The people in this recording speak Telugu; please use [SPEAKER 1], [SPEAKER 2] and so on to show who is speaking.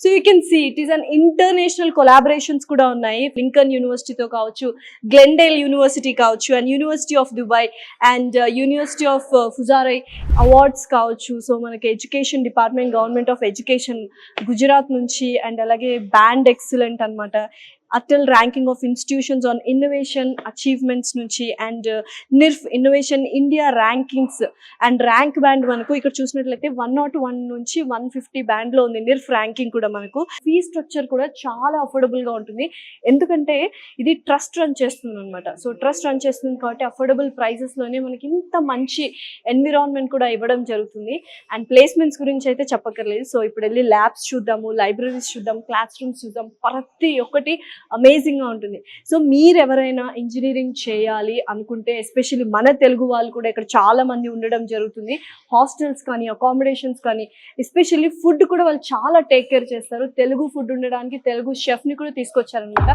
[SPEAKER 1] So you can see it is an international collaborations కూడా ఉన్నాయి. లింకన్ యూనివర్సిటీతో కావచ్చు, గ్లెండేల్ యూనివర్సిటీ కావచ్చు, and university of Dubai and university of Fujairah awards కావచ్చు. సో మనకి education department, government of education Gujarat నుంచి, అండ్ అలాగే బ్యాండ్ ఎక్సలెంట్ అనమాట, Atal ranking of institutions on innovation achievements నుంచి, and NIRF innovation India rankings and rank band మనకు ఇక్కడ చూసినట్లయితే 101 నుంచి 150 బ్యాండ్లో ఉంది నిర్ఫ్ ర్యాంకింగ్ కూడా. మనకు ఫీ స్ట్రక్చర్ కూడా చాలా అఫోర్డబుల్గా ఉంటుంది, ఎందుకంటే ఇది ట్రస్ట్ రన్ చేస్తుంది అనమాట. సో ట్రస్ట్ రన్ చేస్తుంది కాబట్టి అఫోర్డబుల్ ప్రైజెస్లోనే మనకి ఇంత మంచి ఎన్విరాన్మెంట్ కూడా ఇవ్వడం జరుగుతుంది. అండ్ ప్లేస్మెంట్స్ గురించి అయితే చెప్పక్కర్లేదు. సో ఇప్పుడు వెళ్ళి ల్యాబ్స్ చూద్దాము, లైబ్రరీస్ చూద్దాం, క్లాస్ రూమ్స్ చూద్దాం, ప్రతి ఒక్కటి అమేజింగ్గా ఉంటుంది. సో మీరు ఎవరైనా ఇంజనీరింగ్ చేయాలి అనుకుంటే, ఎస్పెషల్లీ మన తెలుగు వాళ్ళు కూడా ఇక్కడ చాలా మంది ఉండడం జరుగుతుంది. హాస్టల్స్ కానీ, అకామిడేషన్స్ కానీ, ఎస్పెషల్లీ ఫుడ్ కూడా వాళ్ళు చాలా టేక్ కేర్ చేస్తారు. తెలుగు ఫుడ్ ఉండడానికి తెలుగు షెఫ్ని కూడా తీసుకొచ్చారనమాట.